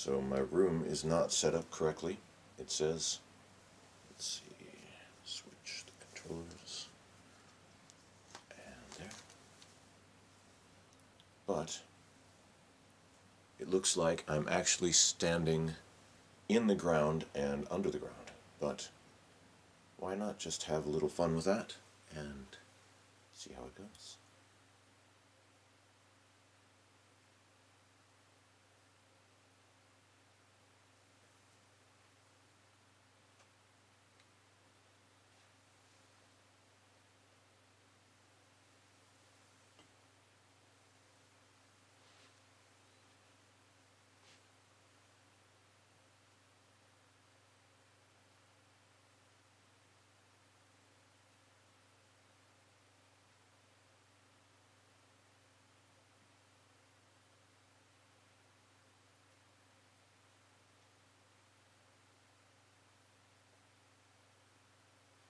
So my room is not set up correctly. It says, let's see, switch the controllers, and there. But it looks like I'm actually standing in the ground and under the ground. But why not just have a little fun with that and see how it goes?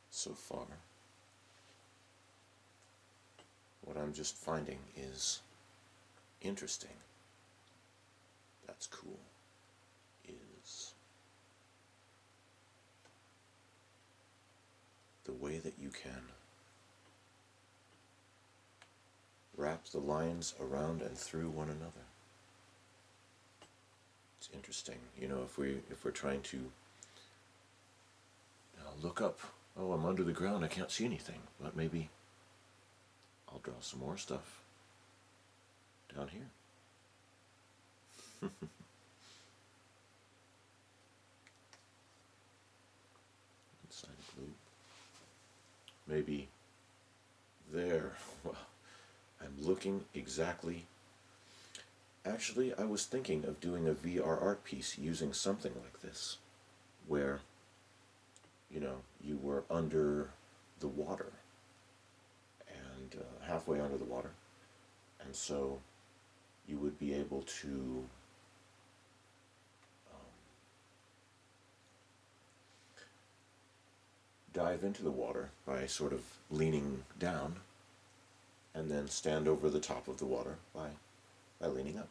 So far, what I'm just finding is interesting, that's cool, is the way that you can wrap the lines around and through one another. It's interesting, you know, if we're trying to look up, oh, I'm under the ground, I can't see anything, but maybe I'll draw some more stuff down here. Inside a globe. Maybe there. Well, I'm looking exactly. Actually, I was thinking of doing a VR art piece using something like this, where, you know, you were under the water, and halfway under the water, and so you would be able to dive into the water by sort of leaning down, and then stand over the top of the water by leaning up.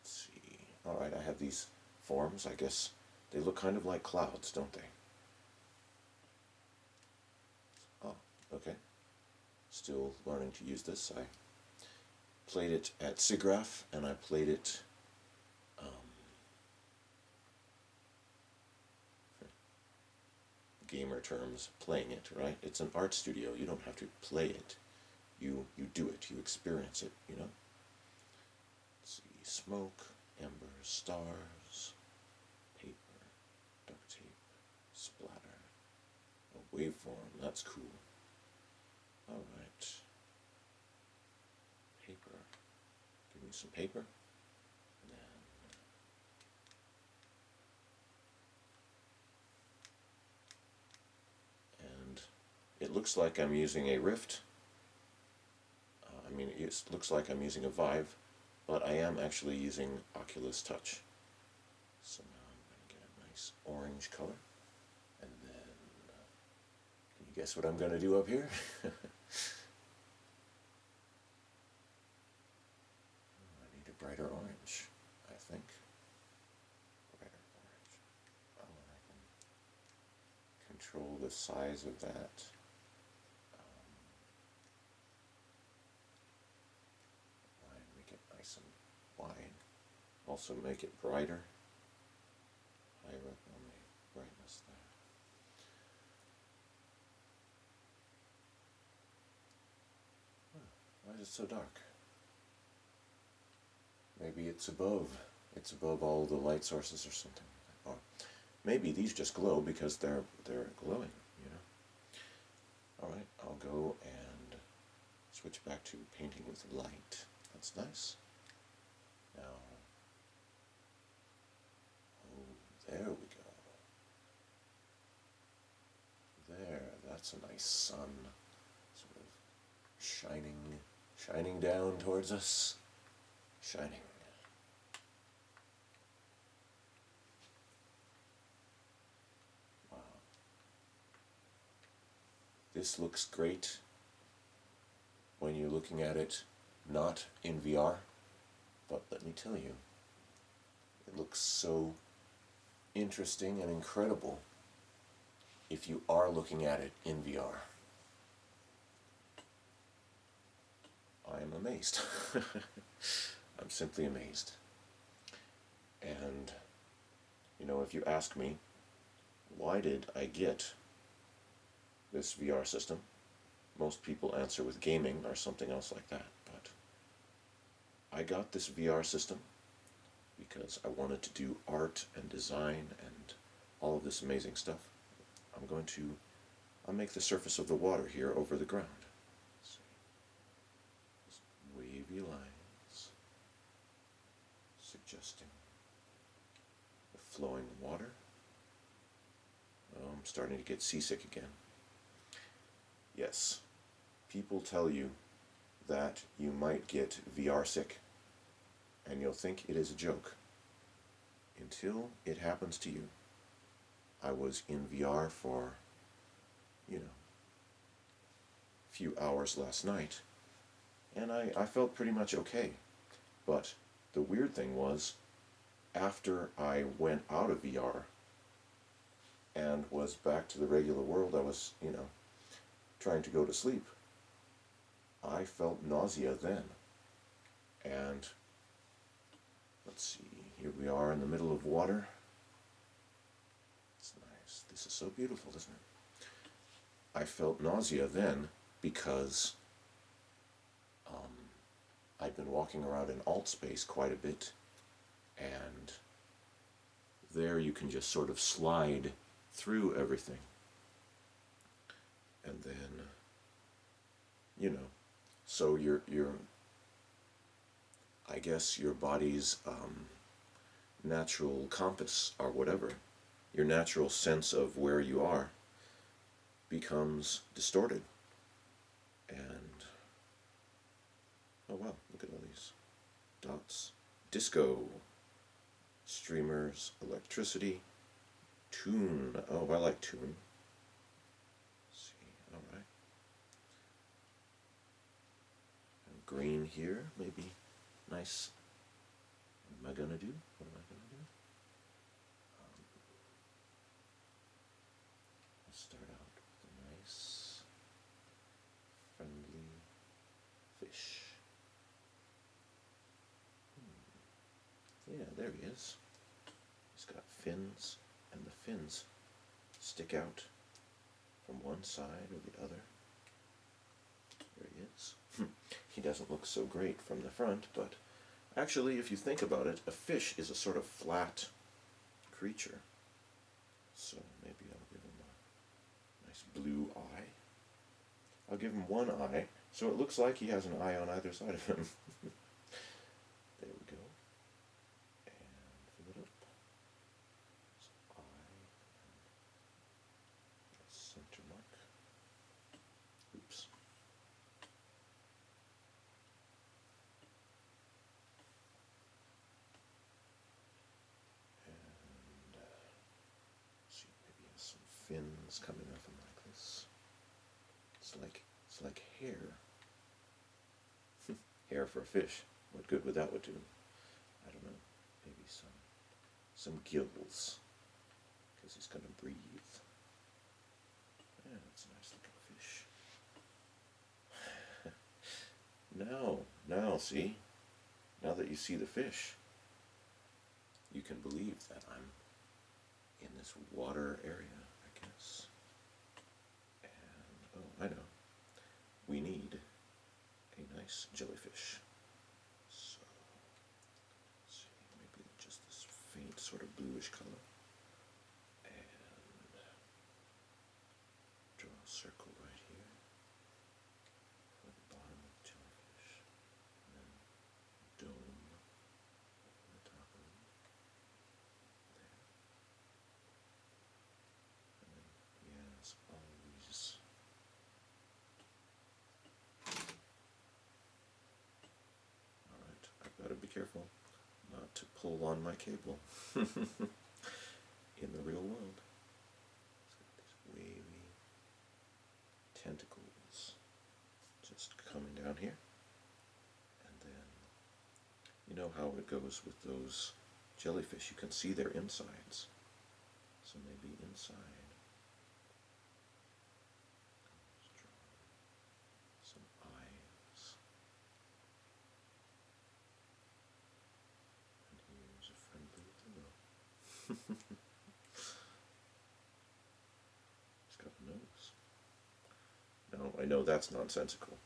Let's see. Alright, I have these forms. I guess they look kind of like clouds, don't they? Oh, okay. Still learning to use this. I played it at SIGGRAPH, and I played it gamer terms, playing it, right? It's an art studio. You don't have to play it. You do it. You experience it, you know? Let's see. Smoke, embers, stars, paper, duct tape, splatter, a waveform. That's cool. Alright. Paper. Give me some paper. And it looks like I'm using a Rift. I mean, it looks like I'm using a Vive, but I am actually using Oculus Touch. So now I'm going to get a nice orange color, and then, can you guess what I'm going to do up here? I need a brighter orange, I think. Brighter orange. Oh, and I can control the size of that. Make it nice and wide. Also make it brighter. Higher up on the brightness there. Why is it so dark? Maybe it's above all the light sources or something. Or maybe these just glow because they're glowing, you know. Alright, I'll go and switch back to painting with light. That's nice. Now, oh, there we go. There, that's a nice sun, sort of shining down towards us. Shining. Wow. This looks great when you're looking at it not in VR, but let me tell you, looks so interesting and incredible if you are looking at it in VR. I am amazed. I'm simply amazed. And, you know, if you ask me, why did I get this VR system? Most people answer with gaming or something else like that, but I got this VR system because I wanted to do art and design and all of this amazing stuff. I'll make the surface of the water here over the ground. See, wavy lines suggesting the flowing water. Oh, I'm starting to get seasick again. Yes, people tell you that you might get VR sick, and you'll think it is a joke until it happens to you. I was in VR for, a few hours last night, and I felt pretty much okay. But the weird thing was, after I went out of VR and was back to the regular world, I was, trying to go to sleep. I felt nausea then. And let's see, here we are in the middle of water. It's nice. This is so beautiful, isn't it? I felt nausea then because I'd been walking around in Altspace quite a bit, and there you can just sort of slide through everything. And then, so your I guess your body's natural compass or whatever, your natural sense of where you are becomes distorted. And, oh wow, look at all these dots. Disco, streamers, electricity, tune. Oh, I like tune. Let's see, alright. And green here, maybe nice. What am I gonna do? What am I gonna do? I'll start out with a nice, friendly fish. Yeah, there he is. He's got fins, and the fins stick out from one side or the other. There he is. He doesn't look so great from the front, but actually, if you think about it, a fish is a sort of flat creature. So maybe I'll give him a nice blue eye. I'll give him one eye, so it looks like he has an eye on either side of him. There we go. And fill it up. So eye and center mark. Oops. See, maybe he has some fins coming off him like this. It's like hair. Hair for a fish. What good would that would do? I don't know. Maybe some gills, because he's going to breathe. Yeah, that's a nice looking fish. Now, see? Now that you see the fish, you can believe that I'm in this water area, I guess. And, oh, I know. We need a nice jellyfish. So, let's see, maybe just this faint sort of bluish color. And draw a circle right here for the bottom of the jellyfish. And then a dome over the top of it. There. And then he has all these. Alright, I've got to be careful not to pull on my cable in the real world. It's got these wavy tentacles just coming down here. And then, you know how it goes with those jellyfish, you can see their insides. So maybe inside. Let's draw some eyes. And here's a friendly hello. It's got a nose. Now, I know that's nonsensical.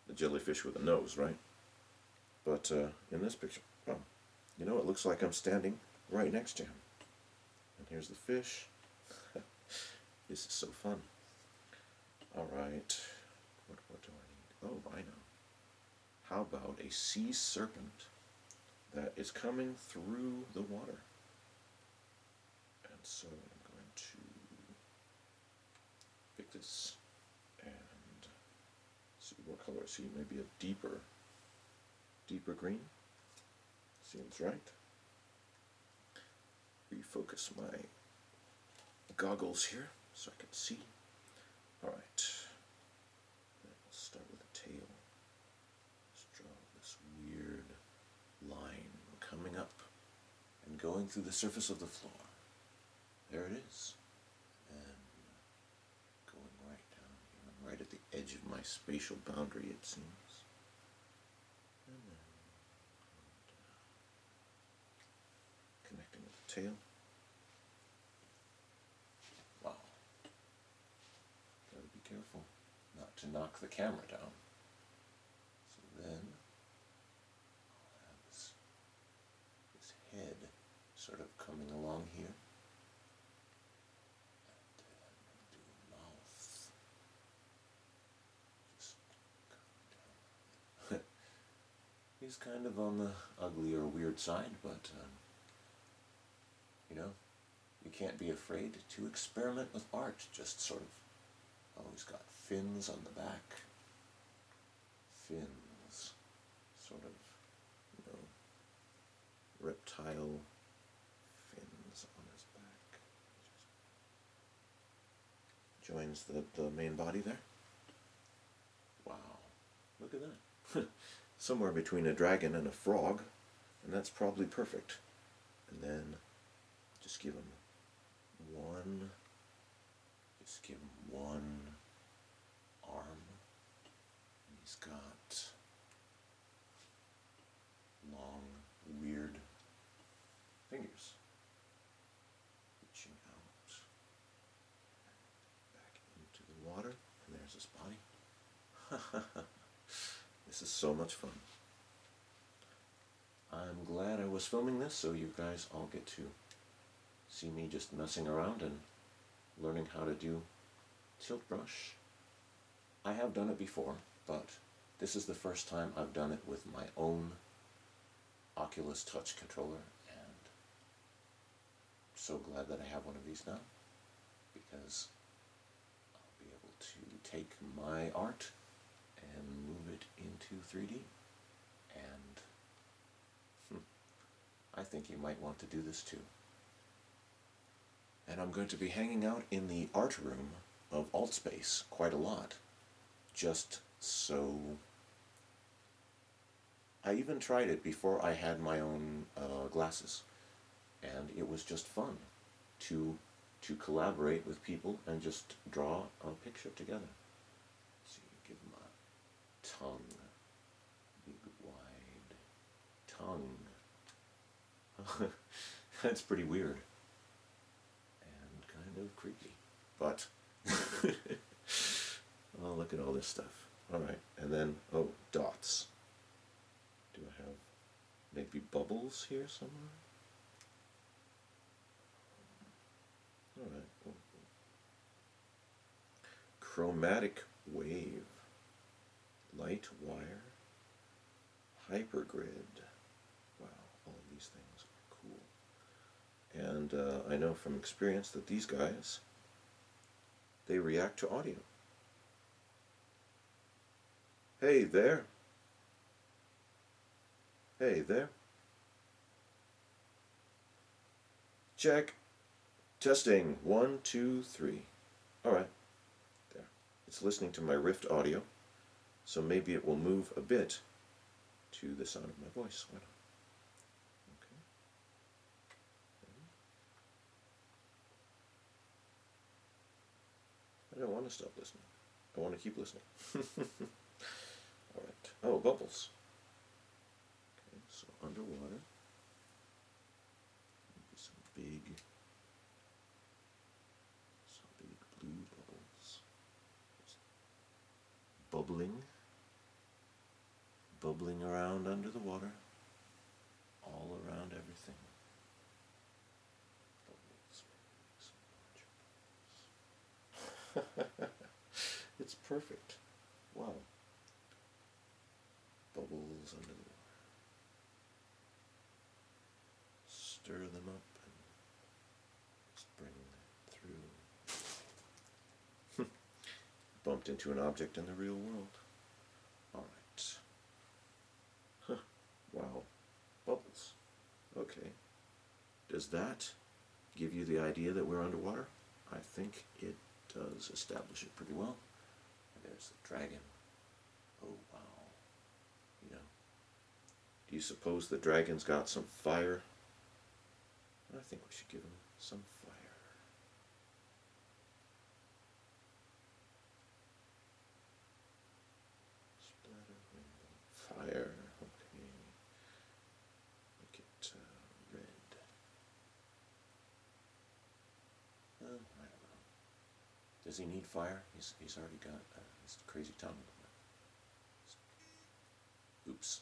The jellyfish with a nose, right? But in this picture, well, you know, it looks like I'm standing right next to him. And here's the fish. This is so fun. All right. What do I need? Oh, I know. How about a sea serpent that is coming through the water? And so I'm going to pick this and see what color I see. Maybe a deeper green. Seems right. Refocus my goggles here so I can see. Alright. We'll start with the tail. Let's draw this weird line coming up and going through the surface of the floor. There it is. And going right down here. I'm right at the edge of my spatial boundary, it seems. And then connecting with the tail. Wow. Gotta be careful not to knock the camera down. So then I'll have this head sort of coming along here. And then do a mouth. Just coming down. He's kind of on the ugly or weird side, but you know, you can't be afraid to experiment with art. Just sort of, oh, he's got fins on the back. Fins. Sort of, you know, reptile fins on his back. Joins the main body there. Wow. Look at that. Somewhere between a dragon and a frog, and that's probably perfect. And then just give him one arm. And he's got long, weird fingers reaching out back into the water, and there's his body. This is so much fun. I'm glad I was filming this so you guys all get to see me just messing around and learning how to do tilt brush. I have done it before, but this is the first time I've done it with my own Oculus Touch controller, and so glad that I have one of these now, because I'll be able to take my art and move it into 3D. And I think you might want to do this too. And I'm going to be hanging out in the art room of Altspace quite a lot, just so... I even tried it before I had my own glasses, and it was just fun to collaborate with people and just draw a picture together. So you give them a tongue, big wide tongue. That's pretty weird and kind of creepy, but oh, look at all this stuff. Alright, and then, oh, dots. Do I have maybe bubbles here somewhere? Alright. Chromatic wave. Light wire. Hypergrid. Wow, all of these things are cool. And I know from experience that these guys, they react to audio. Hey there. Hey there. Check. Testing. 1, 2, 3. Alright. There. It's listening to my Rift audio, so maybe it will move a bit to the sound of my voice. Why not? Okay. want to stop listening. I want to keep listening. Alright. Oh, bubbles. Okay, so underwater. Maybe some big blue bubbles. Bubbling around under the water, all around everything. Bubbles. It's perfect. Wow. Bubbles under the water. Stir them up and just bring them through. Bumped into an object in the real world. Alright. Huh. Wow. Bubbles. Okay. Does that give you the idea that we're underwater? I think it does establish it pretty well. There's the dragon. Oh, wow. You know, do you suppose the dragon's got some fire? I think we should give him some fire. Splatter rainbow. Fire. Okay. Make it red. I don't know. Does he need fire? He's already got his crazy tongue. Oops.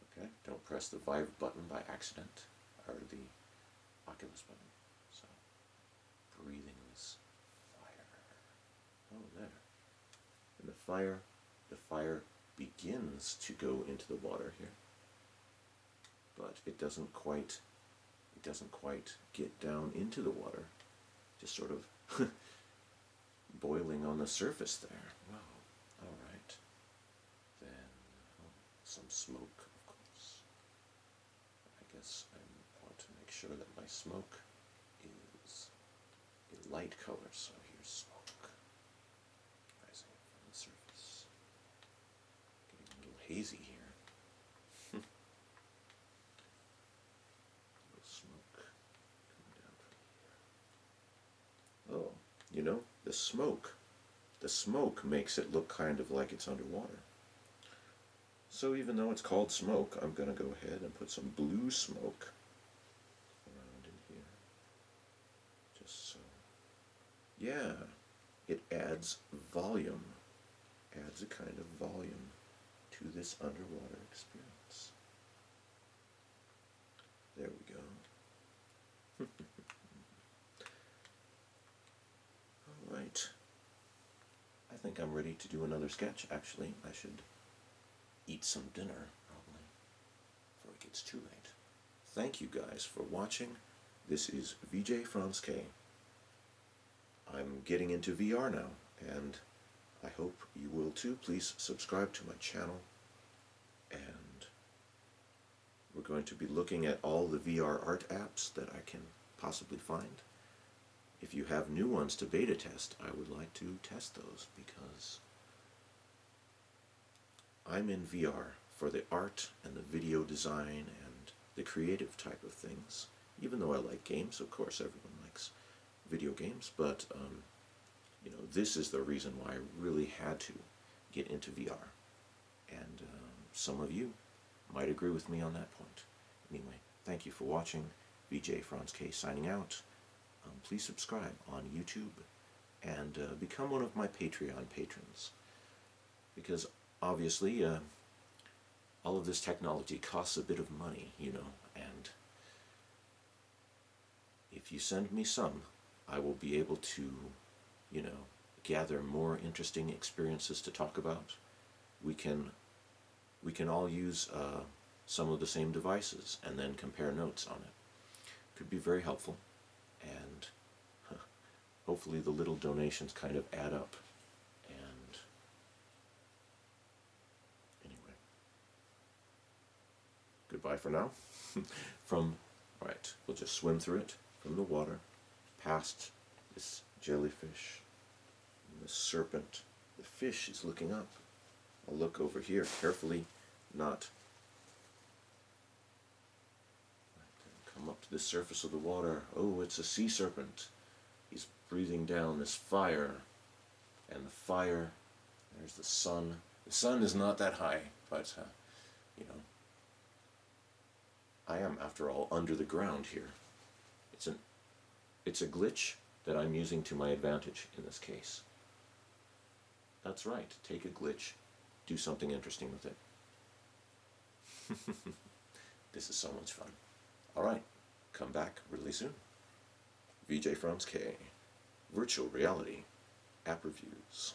Okay, don't press the Vive button by accident, or the Oculus button. So, breathing this fire. Oh, there. And the fire begins to go into the water here, but it doesn't quite get down into the water. Just sort of boiling on the surface there. Wow. All right. Then some smoke, of course. I guess I want to make sure that my smoke is a light color, so here's smoke rising from the surface. Getting a little hazy here. A little smoke coming down from here. Oh, you know, the smoke makes it look kind of like it's underwater. So even though it's called smoke, I'm going to go ahead and put some blue smoke around in here. Just so. Yeah, it adds volume. Adds a kind of volume to this underwater experience. There we go. Alright. I think I'm ready to do another sketch. Actually, I should eat some dinner, probably, before it gets too late. Thank you guys for watching. This is VJ Franz K. I'm getting into VR now, and I hope you will too. Please subscribe to my channel, and we're going to be looking at all the VR art apps that I can possibly find. If you have new ones to beta test, I would like to test those, because I'm in VR for the art and the video design and the creative type of things. Even though I like games, of course everyone likes video games, but you know, this is the reason why I really had to get into VR. And some of you might agree with me on that point. Anyway, thank you for watching. VJ Franz K signing out. Please subscribe on YouTube and become one of my Patreon patrons, because obviously all of this technology costs a bit of money, you know, and if you send me some, I will be able to, you know, gather more interesting experiences to talk about. We can all use some of the same devices and then compare notes on it. Could be very helpful, and hopefully the little donations kind of add up. And anyway, goodbye for now. Right, we'll just swim through it from the water, past this jellyfish, and the serpent. The fish is looking up. I'll look over here carefully, not come up to the surface of the water. Oh, it's a sea serpent. He's breathing down this fire, and the fire, there's the sun. The sun is not that high, but, you know, I am, after all, under the ground here. It's a glitch that I'm using to my advantage in this case. That's right, take a glitch, do something interesting with it. This is so much fun. Alright, come back really soon. VJ Frums K, Virtual Reality App Reviews.